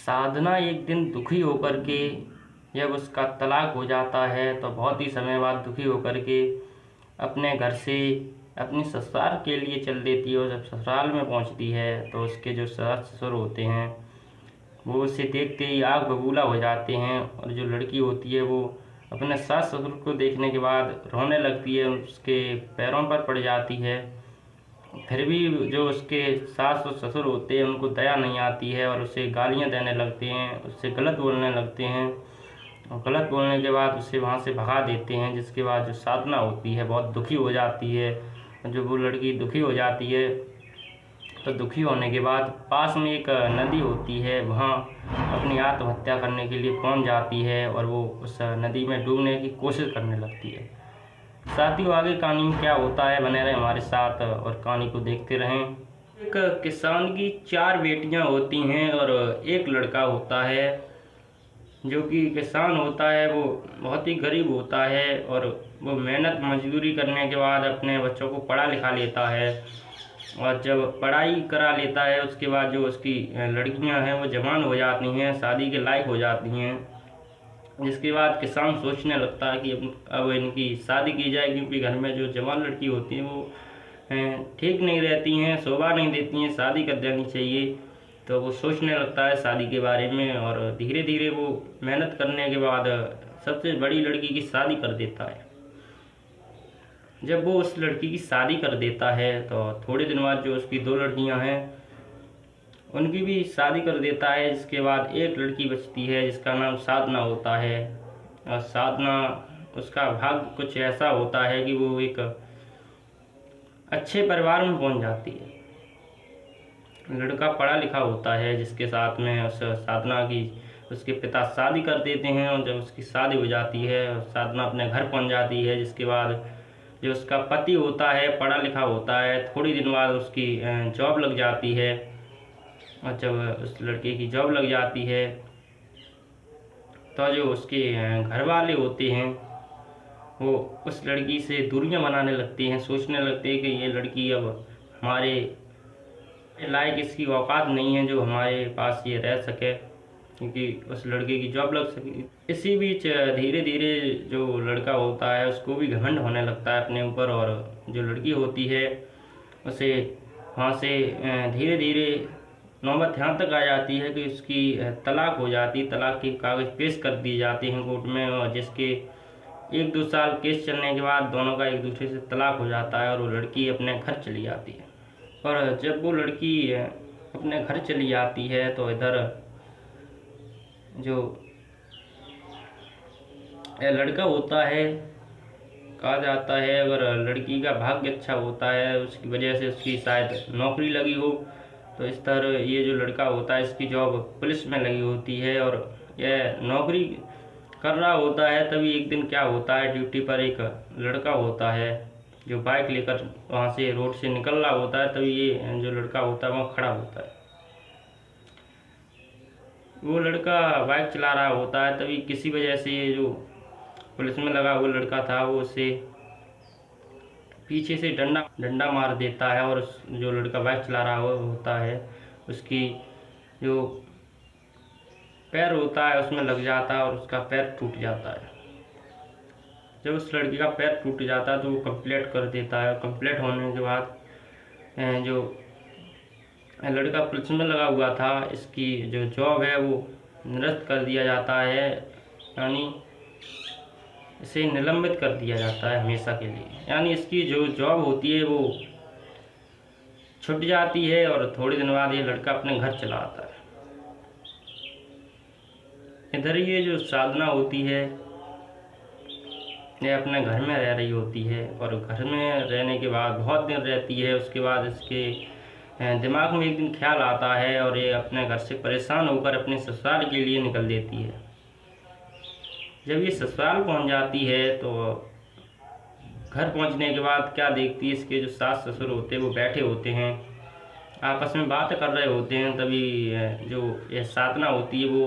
साधना एक दिन दुखी होकर के जब उसका तलाक हो जाता है तो बहुत ही समय बाद दुखी होकर के अपने घर से अपनी ससुराल के लिए चल देती है। और जब ससुराल में पहुंचती है तो उसके जो सास ससुर होते हैं वो उसे देखते ही आग बबूला हो जाते हैं। और जो लड़की होती है वो अपने सास ससुर को देखने के बाद रोने लगती है, उसके पैरों पर पड़ जाती है। फिर भी जो उसके सास और ससुर होते हैं उनको दया नहीं आती है और उसे गालियां देने लगते हैं, उससे गलत बोलने लगते हैं। और गलत बोलने के बाद उसे वहाँ से भगा देते हैं, जिसके बाद जो साधना होती है बहुत दुखी हो जाती है। जो वो लड़की दुखी हो जाती है तो दुखी होने के बाद पास में एक नदी होती है, वहाँ अपनी आत्महत्या करने के लिए पहुँच जाती है और वो उस नदी में डूबने की कोशिश करने लगती है। साथियों, आगे कहानी में क्या होता है बने रहे हमारे साथ और कहानी को देखते रहें। एक किसान की 4 बेटियां होती हैं और एक लड़का होता है। जो कि किसान होता है वो बहुत ही गरीब होता है और वो मेहनत मजदूरी करने के बाद अपने बच्चों को पढ़ा लिखा लेता है। और जब पढ़ाई करा लेता है उसके बाद जो उसकी लड़कियां हैं वो जवान हो जाती हैं, शादी के लायक हो जाती हैं। जिसके बाद किसान सोचने लगता है कि अब इनकी शादी की जाए, क्योंकि घर में जो जवान लड़की होती हैं वो ठीक नहीं रहती हैं, शोभा नहीं देती हैं, शादी कर देनी चाहिए। तो वो सोचने लगता है शादी के बारे में और धीरे धीरे वो मेहनत करने के बाद सबसे बड़ी लड़की की शादी कर देता है। जब वो उस लड़की की शादी कर देता है तो थोड़े दिन बाद जो उसकी 2 लड़कियां हैं उनकी भी शादी कर देता है। जिसके बाद एक लड़की बचती है जिसका नाम साधना होता है। और साधना, उसका भाग्य कुछ ऐसा होता है कि वो एक अच्छे परिवार में पहुंच जाती है। लड़का पढ़ा लिखा होता है जिसके साथ में उस साधना की उसके पिता शादी कर देते हैं। और जब उसकी शादी हो जाती है और साधना अपने घर पहुंच जाती है, जिसके बाद जो उसका पति होता है पढ़ा लिखा होता है, थोड़ी दिन बाद उसकी जॉब लग जाती है। और जब उस लड़के की जॉब लग जाती है तो जो उसके घर वाले होते हैं वो उस लड़की से दूरियां बनाने लगते हैं, सोचने लगते हैं कि ये लड़की अब हमारे लायक, इसकी औकात नहीं है जो हमारे पास ये रह सके, क्योंकि उस लड़के की जॉब लग सके। इसी बीच धीरे धीरे जो लड़का होता है उसको भी घमंड होने लगता है अपने ऊपर। और जो लड़की होती है उसे वहाँ से धीरे धीरे नौबत यहाँ तक आ जाती है कि उसकी तलाक हो जाती है। तलाक के कागज़ पेश कर दिए जाते हैं कोर्ट में, और जिसके 1-2 साल केस चलने के बाद दोनों का एक दूसरे से तलाक हो जाता है और वो लड़की अपने घर चली जाती है। और जब वो लड़की अपने घर चली जाती है तो इधर जो लड़का होता है, कहा जाता है अगर लड़की का भाग्य अच्छा होता है उसकी वजह से उसकी शायद नौकरी लगी हो, तो इस तरह ये जो लड़का होता है इसकी जॉब पुलिस में लगी होती है और यह नौकरी कर रहा होता है। तभी एक दिन क्या होता है, ड्यूटी पर एक लड़का होता है जो बाइक लेकर वहाँ से रोड से निकल रहा होता है। तभी ये जो लड़का होता है वहाँ खड़ा होता है। वो लड़का बाइक चला रहा होता है, तभी किसी वजह से ये जो पुलिस में लगा हुआ लड़का था वो उसे पीछे से डंडा मार देता है। और जो लड़का बाइक चला रहा होता है उसकी जो पैर होता है उसमें लग जाता है और उसका पैर टूट जाता है। जब उस लड़की का पैर टूट जाता है तो वो कंप्लेंट कर देता है। कंप्लेंट होने के बाद जो लड़का पुलिस में लगा हुआ था इसकी जो जॉब है वो निरस्त कर दिया जाता है, यानी इसे निलंबित कर दिया जाता है हमेशा के लिए। यानी इसकी जो जॉब होती है वो छूट जाती है और थोड़े दिन बाद ये लड़का अपने घर चला आता है। इधर ये जो साधना होती है ये अपने घर में रह रही होती है और घर में रहने के बाद बहुत दिन रहती है। उसके बाद इसके दिमाग में एक दिन ख्याल आता है और ये अपने घर से परेशान होकर अपने ससुराल के लिए निकल देती है। जब ये ससुराल पहुंच जाती है तो घर पहुंचने के बाद क्या देखती है, इसके जो सास ससुर होते हैं वो बैठे होते हैं, आपस में बात कर रहे होते हैं। तभी जो ये साधना होती है वो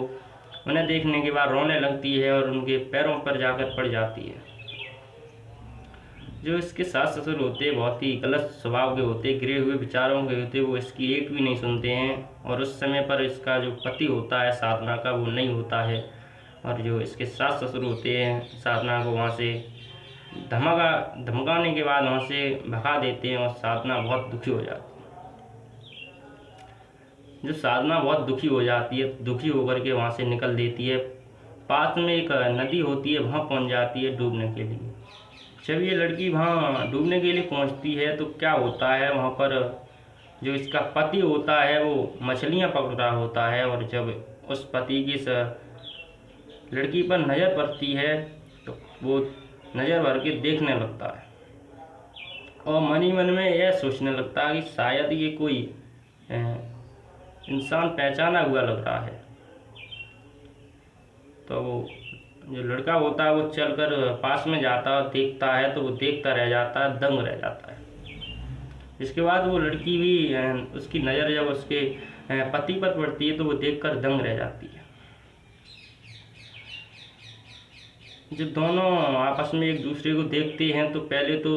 उन्हें देखने के बाद रोने लगती है और उनके पैरों पर जाकर पड़ जाती है। जो इसके सास ससुर होते हैं बहुत ही गलत स्वभाव के होते, गिरे हुए विचारों के होते, वो इसकी एक भी नहीं सुनते हैं। और उस समय पर इसका जो पति होता है साधना का, वो नहीं होता है। और जो इसके सास ससुर होते हैं साधना को वहाँ से धमकाने के बाद वहाँ से भगा देते हैं, और साधना बहुत दुखी हो जाती है। जो साधना बहुत दुखी हो जाती है, दुखी होकर के वहाँ से निकल देती है। पास में एक नदी होती है, वहाँ पहुँच जाती है डूबने के लिए। जब ये लड़की वहाँ डूबने के लिए पहुँचती है तो क्या होता है, वहाँ पर जो इसका पति होता है वो मछलियाँ पकड़ रहा होता है। और जब उस पति की लड़की पर नज़र पड़ती है तो वो नज़र भर के देखने लगता है, और मन ही मन में यह सोचने लगता है कि शायद ये कोई इंसान पहचाना हुआ लग रहा है। तो वो जो लड़का होता है वो चलकर पास में जाता है, देखता है, तो वो देखता रह जाता है, दंग रह जाता है। इसके बाद वो लड़की भी उसकी नज़र जब उसके पति पर पड़ती है तो वो देखकर दंग रह जाती है। जब दोनों आपस में एक दूसरे को देखते हैं तो पहले तो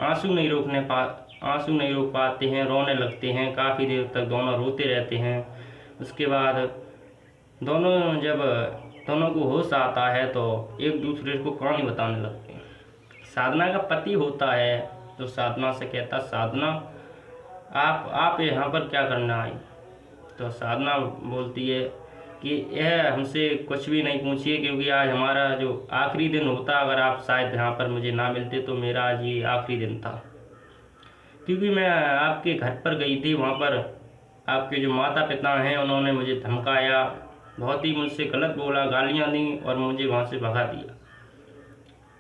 आंसू नहीं रोक पाते हैं, रोने लगते हैं। काफ़ी देर तक दोनों रोते रहते हैं। उसके बाद दोनों को होश आता है तो एक दूसरे को कहानी बताने लगते हैं। साधना का पति होता है तो साधना से कहता, साधना आप यहाँ पर क्या करना आई? तो साधना बोलती है कि यह हमसे कुछ भी नहीं पूछिए, क्योंकि आज हमारा जो आखिरी दिन होता, अगर आप शायद यहाँ पर मुझे ना मिलते तो मेरा आज ये आखिरी दिन था। क्योंकि मैं आपके घर पर गई थी, वहाँ पर आपके जो माता पिता हैं उन्होंने मुझे धमकाया, बहुत ही मुझसे गलत बोला, गालियाँ दी और मुझे वहाँ से भगा दिया।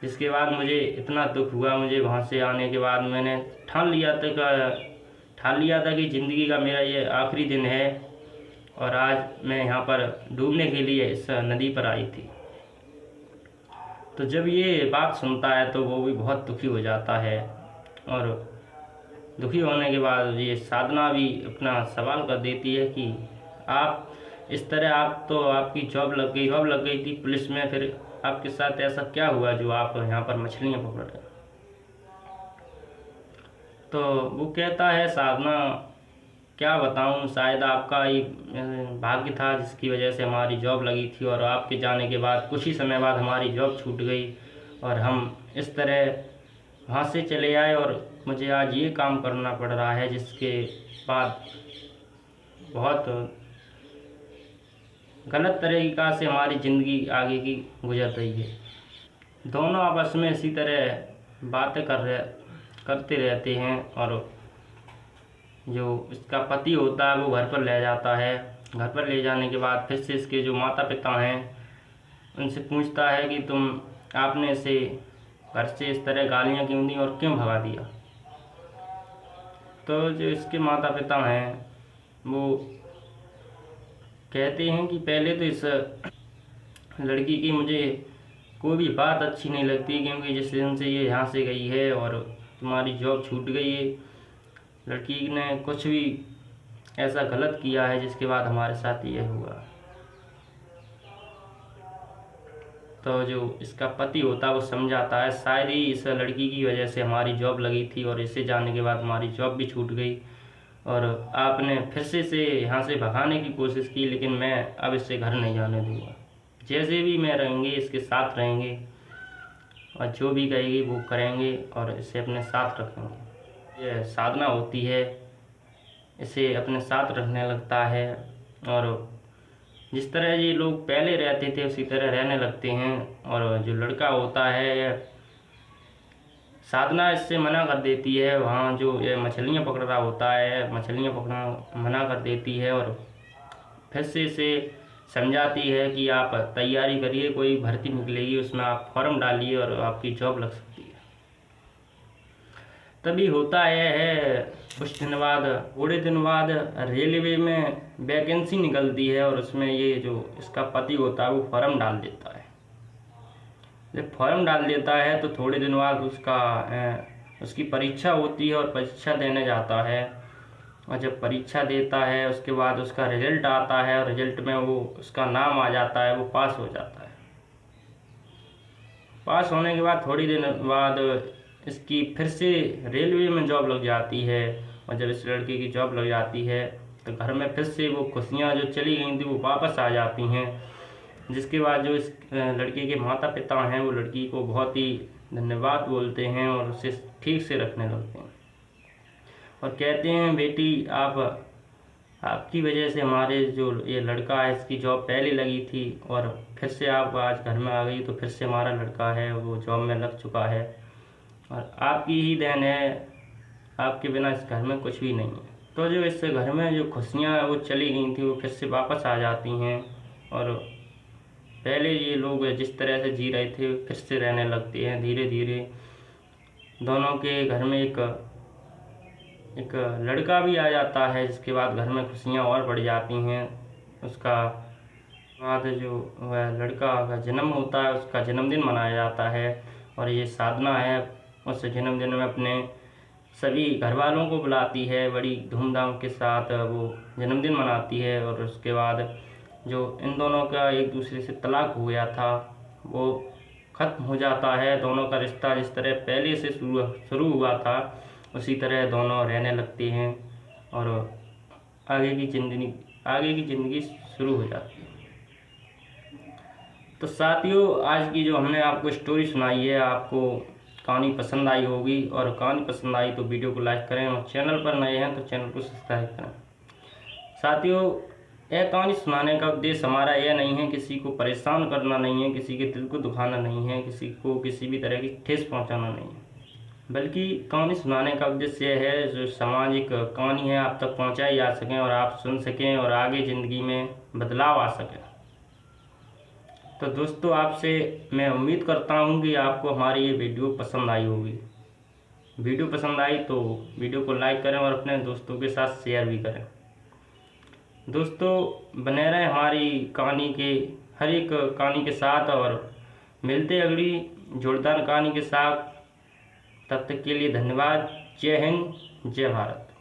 जिसके बाद मुझे इतना दुख हुआ। मुझे वहाँ से आने के बाद मैंने ठान लिया था कि ज़िंदगी का मेरा ये आखिरी दिन है, और आज मैं यहाँ पर डूबने के लिए इस नदी पर आई थी। तो जब ये बात सुनता है तो वो भी बहुत दुखी हो जाता है, और दुखी होने के बाद ये साधना भी अपना सवाल कर देती है कि आप इस तरह, आप तो आपकी जॉब लग गई थी पुलिस में, फिर आपके साथ ऐसा क्या हुआ जो आप यहाँ पर मछलियाँ पकड़ रहे? तो वो कहता है, साधना क्या बताऊँ, शायद आपका ही भाग्य था जिसकी वजह से हमारी जॉब लगी थी, और आपके जाने के बाद कुछ ही समय बाद हमारी जॉब छूट गई और हम इस तरह वहाँ से चले आए, और मुझे आज ये काम करना पड़ रहा है, जिसके बाद बहुत गलत तरीक़ा से हमारी ज़िंदगी आगे की गुजर रही है। दोनों आपस में इसी तरह बातें करते रहते हैं, और जो इसका पति होता है वो घर पर ले जाता है। घर पर ले जाने के बाद फिर से इसके जो माता पिता हैं उनसे पूछता है कि आपने इसे घर से इस तरह गालियाँ क्यों दी और क्यों भगा दिया? तो जो इसके माता पिता हैं वो कहते हैं कि पहले तो इस लड़की की मुझे कोई भी बात अच्छी नहीं लगती, क्योंकि जिस दिन से ये यहाँ से गई है और तुम्हारी जॉब छूट गई है, लड़की ने कुछ भी ऐसा गलत किया है जिसके बाद हमारे साथ ये हुआ। तो जो इसका पति होता है वो समझाता है, शायद ही इस लड़की की वजह से हमारी जॉब लगी थी और इससे जाने के बाद हमारी जॉब भी छूट गई, और आपने फिर से यहाँ से भगाने की कोशिश की, लेकिन मैं अब इससे घर नहीं जाने दूँगा। जैसे भी मैं रहेंगे इसके साथ रहेंगे, और जो भी कहेगी वो करेंगे, और इसे अपने साथ रखेंगे। ये साधना होती है, इसे अपने साथ रखने लगता है, और जिस तरह ये लोग पहले रहते थे उसी तरह रहने लगते हैं। और जो लड़का होता है, साधना इससे मना कर देती है, वहाँ जो ये मछलियाँ पकड़ रहा होता है, मछलियाँ पकड़ना मना कर देती है, और फिर से इसे समझाती है कि आप तैयारी करिए, कोई भर्ती निकलेगी उसमें आप फॉर्म डालिए और आपकी जॉब लग सकती है। तभी होता है कुछ दिन बाद, थोड़े दिन बाद रेलवे में वैकेंसी निकलती है, और उसमें ये जो इसका पति होता है वो फॉर्म डाल देता है। जब फॉर्म डाल देता है तो थोड़े दिन बाद उसकी परीक्षा होती है, और परीक्षा देने जाता है, और जब परीक्षा देता है उसके बाद उसका रिजल्ट आता है, और रिजल्ट में वो उसका नाम आ जाता है, वो पास हो जाता है। पास होने के बाद थोड़ी दिन बाद इसकी फिर से रेलवे में जॉब लग जाती है। और जब इस लड़के की जॉब लग जाती है तो घर में फिर से वो खुशियाँ जो चली गई थी वो वापस आ जाती हैं। जिसके बाद जो इस लड़के के माता पिता हैं वो लड़की को बहुत ही धन्यवाद बोलते हैं और उसे ठीक से रखने लगते हैं और कहते हैं, बेटी आपकी वजह से हमारे जो ये लड़का है इसकी जॉब पहले लगी थी और फिर से आप आज घर में आ गई तो फिर से हमारा लड़का है वो जॉब में लग चुका है और आपकी ही देन है, आपके बिना इस घर में कुछ भी नहीं है। तो जो इस घर में जो खुशियाँ वो चली गई थी वो फिर से वापस आ जाती हैं और पहले ये लोग जिस तरह से जी रहे थे फिर से रहने लगते हैं। धीरे धीरे दोनों के घर में एक लड़का भी आ जाता है, जिसके बाद घर में खुशियाँ और बढ़ जाती हैं। उसका बाद जो वह लड़का का जन्म होता है उसका जन्मदिन मनाया जाता है और ये साधना है उस जन्मदिन में अपने सभी घर वालों को बुलाती है, बड़ी धूमधाम के साथ वो जन्मदिन मनाती है। और उसके बाद जो इन दोनों का एक दूसरे से तलाक हो गया था वो ख़त्म हो जाता है। दोनों का रिश्ता जिस तरह पहले से शुरू हुआ था उसी तरह दोनों रहने लगते हैं और आगे की ज़िंदगी शुरू हो जाती है। तो साथियों, आज की जो हमने आपको स्टोरी सुनाई है आपको कहानी पसंद आई होगी और कहानी पसंद आई तो वीडियो को लाइक करें और चैनल पर नए हैं तो चैनल को सब्सक्राइब करें। साथियों, यह कहानी सुनाने का उद्देश्य हमारा यह नहीं है किसी को परेशान करना नहीं है, किसी के दिल को दुखाना नहीं है, किसी को किसी भी तरह की ठेस पहुंचाना नहीं है, बल्कि कहानी सुनाने का उद्देश्य यह है जो सामाजिक कहानी है आप तक पहुंचाई जा सकें और आप सुन सकें और आगे ज़िंदगी में बदलाव आ सके। तो दोस्तों, आपसे मैं उम्मीद करता हूं कि आपको हमारी ये वीडियो पसंद आई होगी। वीडियो पसंद आई तो वीडियो को लाइक करें और अपने दोस्तों के साथ शेयर भी करें। दोस्तों, बने रहें हमारी हर एक कहानी के साथ और मिलते अगली जोरदार कहानी के साथ। तब तक के लिए धन्यवाद। जय हिंद, जय भारत।